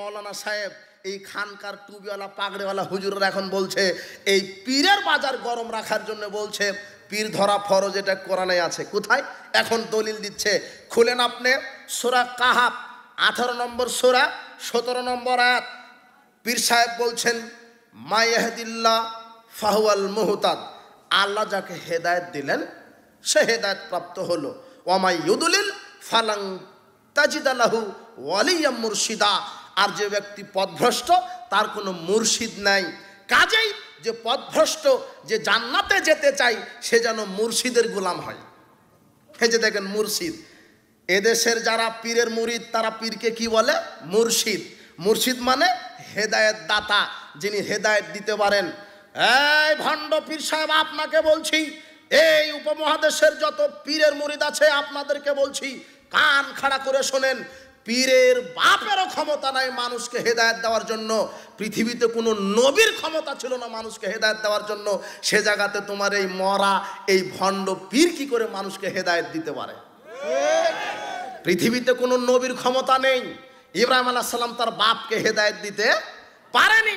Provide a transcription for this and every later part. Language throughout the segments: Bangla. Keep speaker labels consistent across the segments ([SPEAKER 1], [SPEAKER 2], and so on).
[SPEAKER 1] মৌলানা সাহেব এই খানকার টুবিওয়ালা পাগড়িওয়ালা হুজুররা এখন বলছে এই পীরের বাজার গরম রাখার জন্য বলছে পীর ধরা ফরজ, এটা কোরআনে আছে। কোথায়? এখন দলিল দিচ্ছে, খুলেন আপনি সূরা কাহাফ 18 নম্বর সূরা 17 নম্বর আয়াত। পীর সাহেব বলছেন মা ইয়াহদিল্লাহ ফাহুয়াল মুহতাদ, আল্লাহ যাকে হেদায়েত দিলেন সে হেদায়েত প্রাপ্ত হলো। ওয়া মা ইউদলিল ফালাং তাজিদা লাহু ওয়ালিয়াম মুরশিদা, আর যে ব্যক্তি পথভ্রষ্ট তার কোনো মুর্শিদ নাই। কাজেই যে পথভ্রষ্ট, যে জান্নাতে যেতে চাই, সে যেন মুর্শিদের গোলাম হয়। এই যে দেখেন মুর্শিদ, এদেশের যারা পীরের মুরিদ তারা পীরকে কি বলে? মুর্শিদ। মুর্শিদ মানে হেদায়েত দাতা, যিনি হেদায়েত দিতে পারেন। এই ভণ্ড পীর সাহেব, আপনাকে বলছি, এই উপমহাদেশের যত পীরের মুরিদ আছে আপনাদেরকে বলছি, কান খাড়া করে শোনেন, পীরের বাপেরও ক্ষমতা নাই মানুষকে হেদায়েত দেওয়ার জন্য। পৃথিবীতে কোনো নবীর ক্ষমতা ছিল না মানুষকে হেদায়েত দেওয়ার জন্য। সে জায়গাতে তোমার এই মরা এই ভণ্ড পীর কি করে মানুষকে হেদায়েত দিতে পারে? পৃথিবীতে কোনো নবীর ক্ষমতা নেই। ইব্রাহিম আলাইহিস সালাম তার বাপকে হেদায়েত দিতে পারেনি,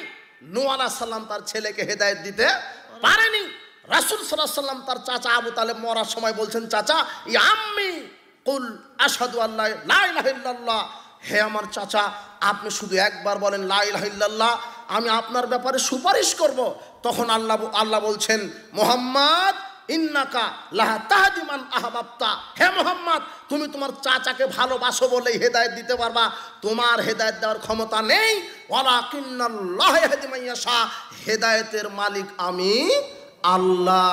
[SPEAKER 1] নূহ আলাইহিস সালাম তার ছেলেকে হেদায়েত দিতে পারেনি। রাসূল সাল্লাল্লাহু আলাইহি ওয়াসাল্লাম তার চাচা আবু তালেব মরার সময় বলছেন, চাচা ইয়া আম্মি কুল আশহাদু আল্লা লা ইলাহা ইল্লাল্লাহ, হে আমার চাচা আপনি শুধু একবার বলেন লা ইলাহা ইল্লাল্লাহ, আমি আপনার ব্যাপারে সুপারিশ করব। তখন আল্লাহ বলছেন, মুহাম্মদ ইন্নাকা লাহা তাহদি মান আহবাবতা, হে মুহাম্মদ তুমি তোমার চাচাকে ভালোবাসো বলেই হেদায়েত দিতে পারবা, তোমার হেদায়েত দেওয়ার ক্ষমতা নেই। ওয়ালাকিন্নাল্লাহ ইয়াহদি মান ইয়াশা, হেদায়েতের মালিক আমি আল্লাহ।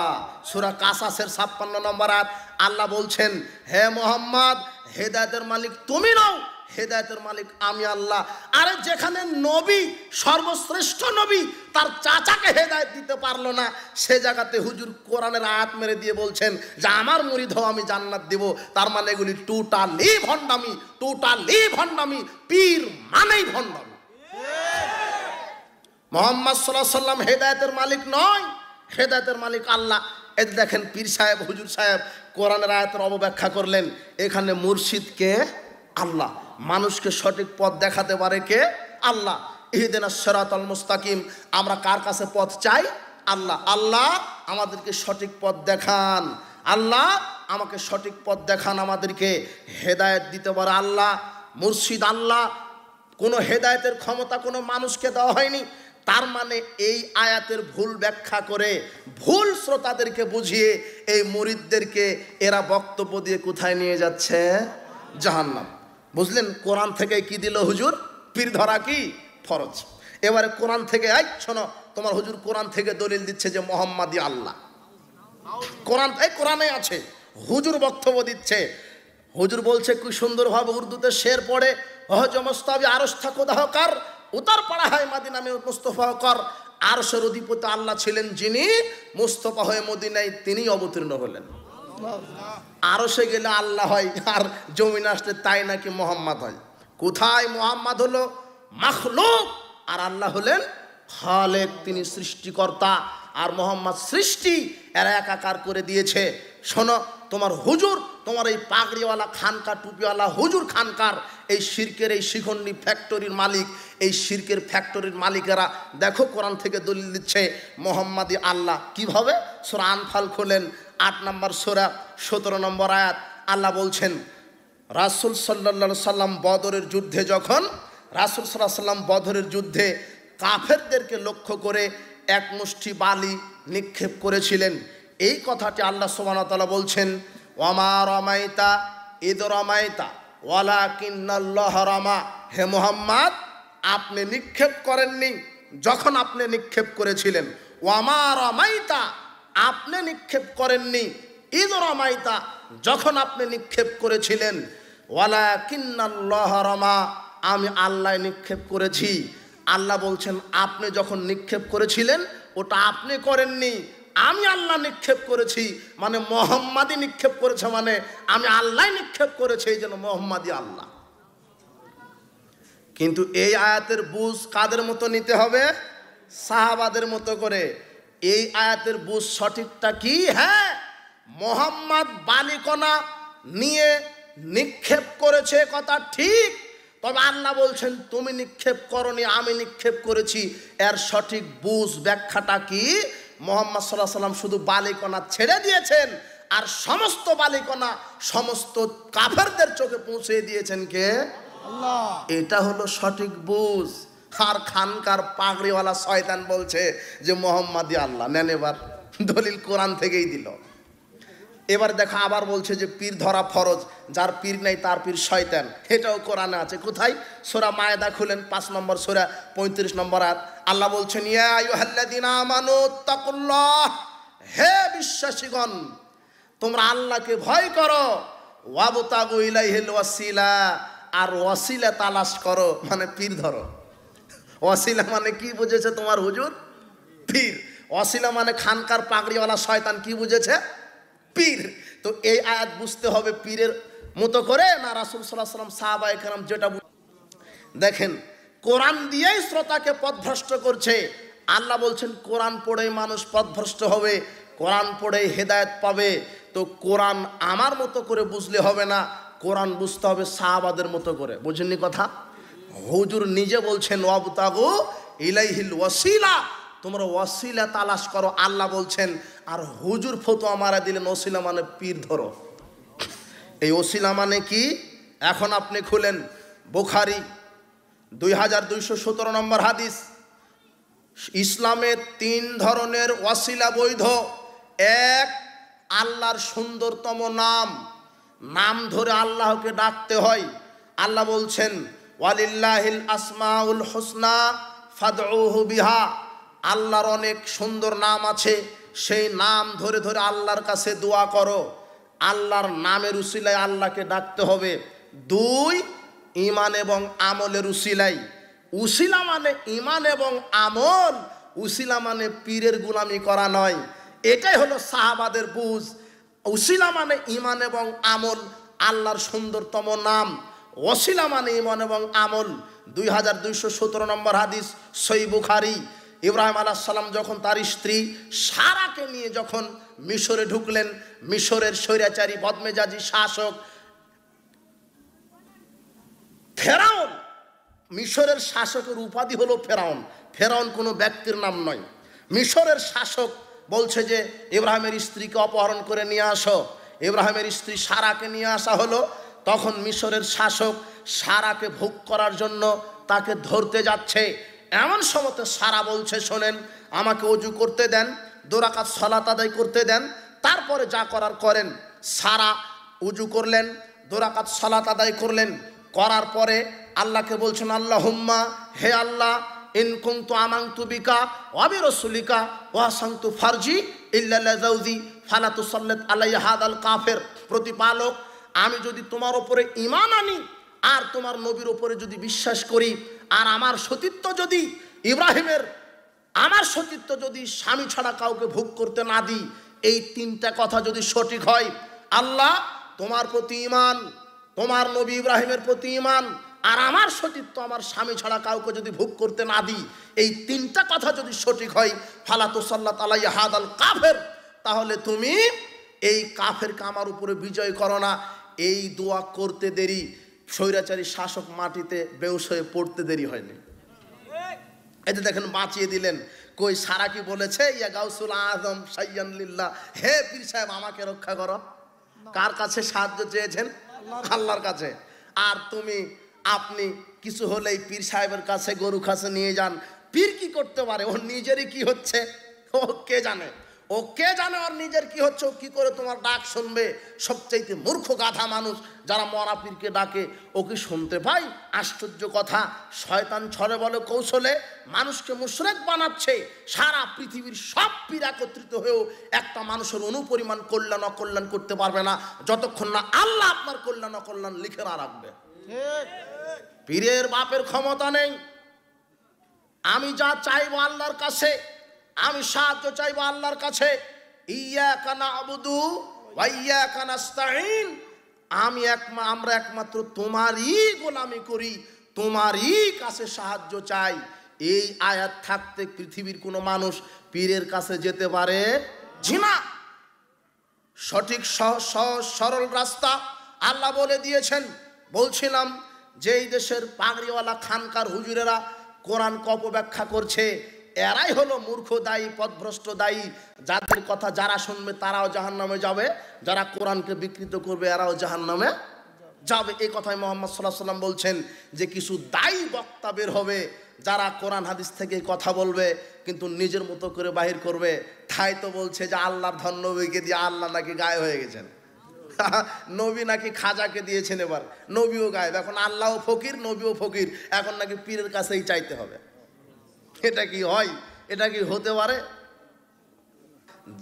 [SPEAKER 1] সূরা কাসাসের 56 নম্বর আয়াত আল্লাহ বলছেন, হে মুহাম্মদ হেদায়েতের মালিক তুমি নও, হেদায়েতের মালিক আমি আল্লাহ। আরে যেখানে নবী সর্বশ্রেষ্ঠ নবী তার চাচাকে হেদায়েত দিতে পারলো না, সে জায়গাতে হুজুর কোরআনের আয়াত মেরে দিয়ে বলছেন যে আমার মুরিদ হও আমি জান্নাত দেব। তার মানে এগুলি টোটালি ভণ্ডামি, টোটালি ভণ্ডামি। পীর মানেই ভণ্ডামি। মুহাম্মদ সাল্লাল্লাহু আলাইহি ওয়াসাল্লাম হেদায়েতের মালিক নয়, হেদায়েতের মালিক আল্লাহ। এই দেখেন পীর সাহেব হুজুর সাহেব কোরআনের আয়াতের অবব্যাখ্যা করলেন। এখানে মুর্শিদকে আল্লাহ, মানুষকে সঠিক পথ দেখাতে পারে কে? আল্লাহ। ইহদিনাস সিরাতাল মুস্তাকিম, আমরা কার কাছে পথ চাই? আল্লাহ। আল্লাহ আমাদেরকে সঠিক পথ দেখান, আল্লাহ আমাকে সঠিক পথ দেখান, আমাদেরকে হেদায়েত দিতে পারে আল্লাহ। মুর্শিদ আল্লাহ। কোনো হেদায়েতের ক্ষমতা কোনো মানুষকে দেওয়া হয়নি। তার মানে এই আয়াতের ভুল ব্যাখ্যা করে ভুল শ্রোতাদেরকে বুঝিয়ে এই মুরিদদেরকে এরা বক্তব্য দিয়ে কোথায় নিয়ে যাচ্ছে? জাহান্নাম। বুঝলেন? কোরআন থেকে কি দিল হুজুর? পীর ধরা কি ফরজ। এবারে কোরআন থেকে শোনো, তোমার হুজুর কোরআন থেকে দলিল দিচ্ছে যে মুহাম্মাদি আল্লাহ। কোরআনে আছে, হুজুর বক্তব্য দিচ্ছে। হুজুর বলছে কি সুন্দরভাবে উর্দুতে শের পড়ে, হজ মুস্তাবি আরশ খোদাহকার উতার পাড়া হয় মাদিনা মে মুস্তফা কর, আরশের অধিপতি আল্লাহ ছিলেন যিনি মুস্তফা হয়ে মদিনায় তিনি অবতীর্ণ হলেন। আরশে গেলে আল্লাহ হয়, আর জমিনে আসলে তাই নাকি মুহাম্মদ হয়। কোথায় মুহাম্মদ হলো মাখলুক আর আল্লাহ হলেন খালেক, তিনি সৃষ্টিকর্তা। আর মুহাম্মদ সৃষ্টি, এরা একাকার করে দিয়েছে। শোনো, তোমার হুজুর, তোমার এই পাগড়িওয়ালা খানকা টুপিওয়ালা হুজুর খানকার এই শিরকের এই শিখন্ডি ফ্যাক্টরির মালিক, এই শিরকের ফ্যাক্টরির মালিকেরা দেখো কোরআন থেকে দলিল দিচ্ছে মুহাম্মাদি আল্লাহ। কিভাবে? সূরা আনফাল খোলেন 8 নম্বর সূরা 17 নম্বর আয়াত। আল্লাহ বলছেন রাসূল সাল্লাল্লাহু আলাইহি সাল্লাম বদরের যুদ্ধে, যখন রাসূল সাল্লাল্লাহু আলাইহি সাল্লাম বদরের যুদ্ধে কাফেরদেরকে লক্ষ্য করে এক মুষ্টি বালি নিক্ষেপ করেছিলেন, এই কথাটি আল্লাহ সুবহানাহু ওয়া তাআলা বলছেন ওয়ামা রামাইতা ইদ রামাইতা ওয়ালাকিন্নাল্লাহ রামা, হে মুহাম্মদ আপনি নিক্ষেপ করেননি যখন আপনি নিক্ষেপ করেছিলেন। ওয়ামা রামাইতা, আপনি নিক্ষেপ করেননি। ইদ রামাইতা, যখন আপনি নিক্ষেপ করেছিলেন। ওয়ালাকিন্নাল্লাহ রামা, আমি আল্লাহ নিক্ষেপ করেছি। আল্লাহ বলছেন আপনি যখন নিক্ষেপ করেছিলেন ওটা আপনি করেননি, আমি আল্লাহ নিক্ষেপ করেছি। মানে মুহাম্মাদি নিক্ষেপ করেছে, মানে আমি আল্লাহ নিক্ষেপ করেছি, এই জন্য মুহাম্মাদি আল্লাহ। কিন্তু এই আয়াতের বুঝ কাদের মতো নিতে হবে? সাহাবাদের মতো করে। এই আয়াতের বুঝ সঠিকটা কি? হ্যাঁ, মুহাম্মদ বালিকণা নিয়ে নিক্ষেপ করেছে কথা ঠিক, তবে আল্লাহ বলছেন তুমি নিক্ষেপ করনি, আমি নিক্ষেপ করেছি। এর সঠিক বুঝ ব্যাখ্যাটা কি? মুহাম্মদ সাল্লাল্লাহু আলাইহি সাল্লাম শুধু বালিকণা ছেড়ে দিয়েছেন, আর সমস্ত বালিকণা সমস্ত কাফেরদের চোখে পৌঁছে দিয়েছেন কে? আল্লাহ। এটা হলো সঠিক বুঝ। আর খানকার পাগড়িওয়ালা শয়তান বলছে যে মুহাম্মাদই আল্লাহ। নেন এবার দলিল কোরআন থেকেই দিল। এবার দেখা আবার বলছে যে পীর ধরা ফরজ, যার পীর নেই তার পীর শয়তান। এটাও কোরআনে আছে। কোথায়? সূরা মায়েদা খুলেন 5 নম্বর সূরা 35 নম্বর আয়াত। আল্লাহ বলছেন ইয়া আইয়ুহাল্লাযীনা আমানু তাকুল্লাহ, হে বিশ্বাসীগণ তোমরা আল্লাহকে ভয় করো, ওয়াবতাগু ইলাইহিল ওয়াসিলা, আর ওয়াসিলা তালাশ করো, মানে পীর ধরো। ওয়াসিলা মানে কি বুঝেছে তোমার হুজুর? পীর। ওয়াসিলা মানে খানকার পাগড়িওয়ালা শয়তান কি বুঝেছে? পীর। তো এই আয়াত বুঝতে হবে পীরের মতো করে না রাসূল সাল্লাল্লাহু আলাইহি ওয়াসাল্লাম সাহাবায়ে কেরাম যেটা। দেখেন কোরআন দিয়েই শ্রোতাকে পথভ্রষ্ট করছে। আল্লাহ বলছেন কোরআন পড়েই মানুষ পথভ্রষ্ট হবে, কোরআন পড়েই হেদায়েত পাবে। তো কোরআন আমার মতো করে বুঝলে হবে না, কোরআন বুঝতে হবে সাহাবাদের মতো করে। বুঝেননি কথা? হুজুর নিজে বলছেন ওয়াবতাগু ইলাইহিল ওয়াসিলা, তোমরা ওয়াসিলা তালাশ করো আল্লাহ বলছেন। আর হুজুর ফতোয়া মারা দিলেন ওসিলা মানে পীর ধরো। এই ওসিলা মানে কি? এখন আপনি খুলেন বুখারী 2217 নম্বর হাদিস। ইসলামের 3 ধরনের ওয়াসিলা বৈধ। এক, আল্লাহর সুন্দরতম নাম, নাম ধরে আল্লাহকে ডাকতে হয়। আল্লাহ বলছেন ওয়ালিল্লাহিল আসমাউল হুসনা ফাদউহু বিহা, আল্লাহর অনেক সুন্দর নাম আছে, সেই নাম ধরে ধরে আল্লাহর কাছে দোয়া করো। আল্লাহর নামের উসিলায় আল্লাহকে ডাকতে হবে। 2, ঈমান এবং আমলের উসিলাই। উসিলা মানে ঈমান এবং আমল, উসিলা মানে পীরের গোলামি করা নয়। এটাই হলো সাহাবাদের বুঝ। উসিলা মানে ঈমান এবং আমল, আল্লাহর সুন্দরতম নাম। ওসিলা মানে ঈমান এবং আমল। 2217 নম্বর হাদিস সহিহ বুখারী। ইব্রাহিম আলাইহিস সালাম যখন তার স্ত্রী সারাকে নিয়ে যখন মিশরে ঢুকলেন, মিশরের স্বৈরাচারী বদমেজাজি শাসক ফেরাউন, মিশরের শাসকের উপাধি হলো ফেরাউন। ফেরাউন কোনো ব্যক্তির নাম নয়। মিশরের শাসক বলছে যে ইব্রাহিমের স্ত্রীকে অপহরণ করে নিয়ে আসো। ইব্রাহিমের স্ত্রী সারাকে নিয়ে আসা হলো। তখন মিশরের শাসক সারাকে ভোগ করার জন্য তাকে ধরতে যাচ্ছে। এমন সময়তে সারা বলছে শোনেন, আমাকে ওযু করতে দেন, 2 রাকাত সালাত আদায় করতে দেন, তারপরে যা করার করেন। সারা ওযু করলেন, 2 রাকাত সালাত আদায় করলেন। করার পরে আল্লাহকে বলছেন আল্লাহুম্মা, হে আল্লাহ, ইন কুনতু আমানতু বিকা ওয়া বিরাসূলিকা ওয়া সানতু ফারজি ইল্লা লাযাউজি ফালা তুসাল্লিত আলাইয়া হাদাল কাফির। প্রতিপালক, আমি যদি তোমার উপরে ঈমান আনি আর তোমার নবীর উপরে যদি বিশ্বাস করি, আর আমার সতীত্ব যদি ইব্রাহিমের, আমার সতীত্ব যদি স্বামী ছাড়া কাউকে ভোগ করতে না দিই, এই 3টা কথা যদি সঠিক হয়, আল্লাহ তোমার প্রতি ঈমান, তোমার নবী ইব্রাহিমের প্রতি ঈমান, আর আমার সতীত্ব আমার স্বামী ছাড়া কাউকে যদি ভোগ করতে না দিই, এই 3টা কথা যদি সঠিক হয়, ফালা তুসাল্লাত আলাইয়া হাদাল কাফির, তাহলে তুমি এই কাফেরকে আমার উপরে বিজয় করো না। এই দোয়া করতে দেরি স্বৈরাচারী শাসক মাটিতে বেহুশ হয়ে পড়তে দেরি হয়নি। এতে দেখেন বাঁচিয়ে দিলেন। কই সারা কি বলেছে ইয়া গাউসুল আজম সাইয়ান লিল্লাহ, হে পীর সাহেব আমাকে রক্ষা করো? কার কাছে সাহায্য চেয়েছেন? আল্লাহর কাছে। আর আপনি কিছু হলেই পীর সাহেবের কাছে গরু কাছে নিয়ে যান। পীর কি করতে পারে? ওর নিজেরই কি হচ্ছে ও কে জানে, ও কে জানে ওর নিজের কি হচ্ছে, ও কি করে তোমার ডাক শুনবে? সবচাইতে মূর্খ গাধা মানুষ যারা মরা পীরকে ডাকে, ও কি শুনতে পায়? আশ্চর্য কথা। শয়তান ছলে বলে কৌশলে মানুষকে মুশরিক বানাচ্ছে। সারা পৃথিবীর সব পীর একত্রিত হয়েও একটা মানুষের অনুপরিমাণ কল্যাণ অকল্যাণ করতে পারবে না, যতক্ষণ না আল্লাহ আপনার কল্যাণ অকল্যাণ লিখে না রাখবে। পীরের বাপের ক্ষমতা নেই। আমি যা চাইবো আল্লাহর কাছে, আমি সাহায্য চাইবো আল্লাহর কাছে। ইয়্যাকা না'বুদু ওয়া ইয়্যাকা নাস্তাঈন, আমরা একমাত্র তোমারই গোলামি করি, তোমারই কাছে সাহায্য চাই। এই আয়াত থাকতে পৃথিবীর কোনো মানুষ পীরের কাছে যেতে পারে না। সঠিক সরল রাস্তা আল্লাহ বলে দিয়েছেন। বলছিলাম যেই দেশের পাগড়িওয়ালা খানকার হুজুরেরা কোরআনকে অপব্যাখ্যা করছে, এরাই হলো মূর্খ দায়ী, পথভ্রষ্ট দায়ী। যাদের কথা যারা শুনবে তারাও জাহান্নামে যাবে, যারা কোরআনকে বিকৃত করবে এরাও জাহান্নামে যাবে। এই কথাই মুহাম্মদ সাল্লাল্লাহু আলাইহি ওয়াসাল্লাম বলছেন যে কিছু দায়ী বক্তা বের হবে যারা কোরআন হাদিস থেকে কথা বলবে কিন্তু নিজের মতো করে বাহির করবে। তাই তো বলছে যে আল্লাহর ধন নবীকে দিয়ে আল্লাহ নাকি গায়ে হয়ে গেছেন, নবী নাকি খাজাকে দিয়েছেন, এবার নবীও গায়েব। এখন আল্লাহও ফকির, নবীও ফকির, এখন নাকি পীরের কাছেই চাইতে হবে। এটা কি হয়? এটা কি হতে পারে?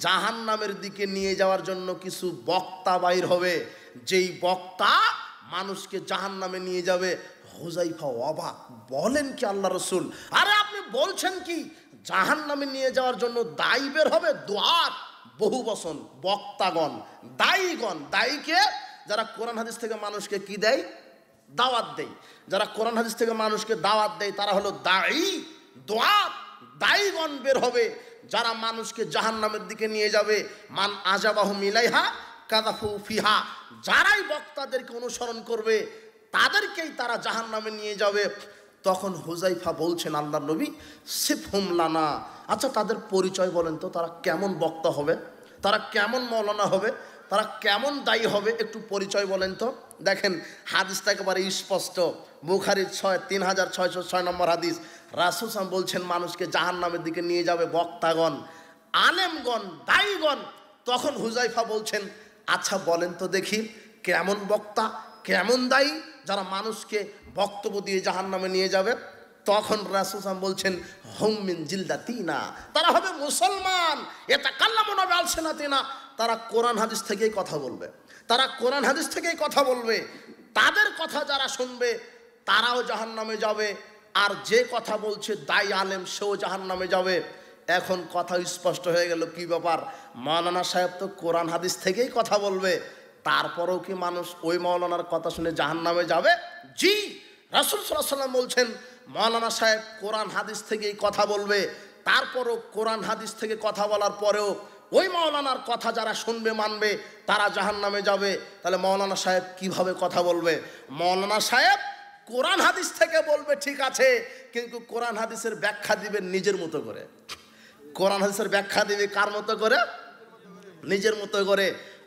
[SPEAKER 1] জাহান্নামের দিকে নিয়ে যাওয়ার জন্য কিছু বক্তা বাইর হবে, যেই বক্তা মানুষকে জাহান্নামে নিয়ে যাবে। হুযায়ফা অবাক, বলেন কি আল্লাহ রসুল? আরে আপনি বলছেন কি জাহান্নামে নিয়ে যাওয়ার জন্য দায়ী বের হবে? দুআত, বহু বচন, বক্তাগণ, দায়ীগণ। দায়ীকে যারা কোরআন হাদিস থেকে মানুষকে কি দেয়? দাওয়াত দেয়। যারা কোরআন হাদিস থেকে মানুষকে দাওয়াত দেয় তারা হলো দায়ী, দুআত, দায়ীগণ বের হবে যারা মানুষকে জাহান্নামের দিকে নিয়ে যাবে। মান আজাবাহুম ইলাইহা কাযাফু ফিহা, যারাই বক্তাদেরকে অনুসরণ করবে তাদেরকেই তারা জাহান্নামে নিয়ে যাবে। তখন হুযায়ফা বলছেন, আল্লাহর নবী সিফহুম লানা, আচ্ছা তাদের পরিচয় বলেন তো, তারা কেমন বক্তা হবে, তারা কেমন মাওলানা হবে, তারা কেমন দায়ী হবে, একটু পরিচয় বলেন তো। দেখেন হাদিসটা একেবারে স্পষ্ট, বুখারীর 3606 নম্বর হাদিস। রাসূল সাল্লাল্লাহু বলছেন মানুষকে জাহান্নামের দিকে নিয়ে যাবে বক্তাগণ, আলেমগণ, দায়ীগণ। তখন হুযায়ফা বলছেন, আচ্ছা বলেন তো দেখি কেমন বক্তা, কেমন দায়ী যারা মানুষকে বক্তব্য দিয়ে জাহান্নামে নিয়ে যাবে। তখন রাসূল সাল্লাল্লাহু বলছেন হুম মিন জিলদাতিনা, তারা হবে মুসলমান, ইয়াতাকাল্লামুনা বিআলসিনাতিনা, তারা কোরআন হাদিস থেকেই কথা বলবে, তারা কোরআন হাদিস থেকেই কথা বলবে। তাদের কথা যারা শুনবে তারাও জাহান্নামে যাবে, আর যে কথা বলছে দায়ী আলেম সেও জাহান্নামে যাবে। এখন কথা স্পষ্ট হয়ে গেল কি ব্যাপার? মাওলানা সাহেব তো কোরআন হাদিস থেকেই কথা বলবে, তারপরেও কি মানুষ ওই মাওলানার কথা শুনে জাহান্নামে যাবে? জি, রাসূল সাল্লাল্লাহু আলাইহি ওয়াসাল্লাম বলছেন মাওলানা সাহেব কোরআন হাদিস থেকেই কথা বলবে, তারপরও কোরআন হাদিস থেকে কথা বলার পরেও ওই মাওলানার কথা যারা শুনবে মানবে তারা জাহান্নামে যাবে। তাহলে মাওলানা সাহেব কিভাবে কথা বলবে? মাওলানা সাহেব কোরআন হাদিস থেকে বলবে ঠিক আছে, কিন্তু কোরআন হাদিসের ব্যাখ্যা দিবেন নিজের মতো করে। কোরআন হাদিসের ব্যাখ্যা দিবে কার মতো করে? নিজের মতো করে।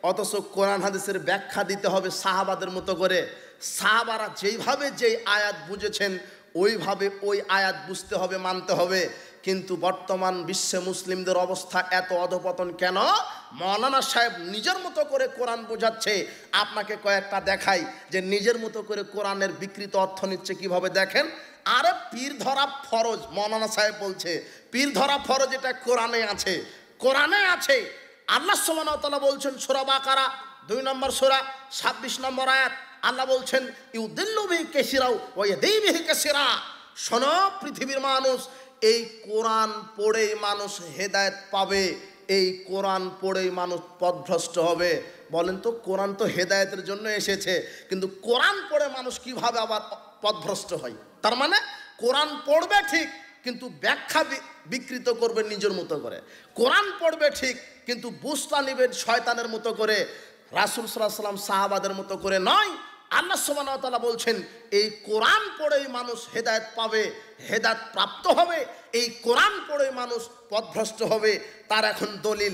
[SPEAKER 1] অথচ কোরআন হাদিসের ব্যাখ্যা দিতে হবে সাহাবাদের মতো করে। সাহাবারা যেইভাবে যেই আয়াত বুঝেছেন ওইভাবে ওই আয়াত বুঝতে হবে, মানতে হবে। কিন্তু বর্তমান বিশ্বে মুসলিমদের অবস্থা এত অধপতন কেন? মাওলানা সাহেব নিজের মতো করে কোরআন বোঝাচ্ছে। আপনাকে কয়েকটা দেখাই যে নিজের মতো করে কোরআনের বিকৃত অর্থ নিচ্ছে কিভাবে, দেখেন। আরে পীর ধরা ফরজ, মাওলানা সাহেব বলছে পীর ধরা ফরজ, এটা কোরআনে আছে, কোরআনে আছে। আল্লাহ সুবহানাহু ওয়া তাআলা বলছেন সূরা বাকারা 2 নম্বর সূরা 26 নম্বর আয়াত, আল্লাহ বলছেন ইউদিল্লু বিহি কাসীরা ওয়া ইয়াহদি বিহি কাসীরা। শোনো পৃথিবীর মানুষ, এই কোরআন পড়েই মানুষ হেদায়েত পাবে, এই কোরআন পড়েই মানুষ পথভ্রষ্ট হবে। বলেন তো, কোরআন তো হেদায়েতের জন্য এসেছে, কিন্তু কোরআন পড়ে মানুষ কিভাবে আবার পথভ্রষ্ট হয়? তার মানে কোরআন পড়বে ঠিক, কিন্তু ব্যাখ্যা বিকৃত করবে নিজের মতো করে। কোরআন পড়বে ঠিক, কিন্তু বুঝতা নেবেন শয়তানের মতো করে, রাসূল সাল্লাল্লাহু আলাইহি ওয়াসাল্লাম সাহাবাদের মতো করে নয়। আল্লাহ সুবহানাহু ওয়া তাআলা বলছেন এই কোরআন পড়েই মানুষ হেদায়েত পাবে, হেদায়েত প্রাপ্ত হবে। এই কোরআন পড়েই মানুষ পথভ্রষ্ট হবে। তার এখন দলিল,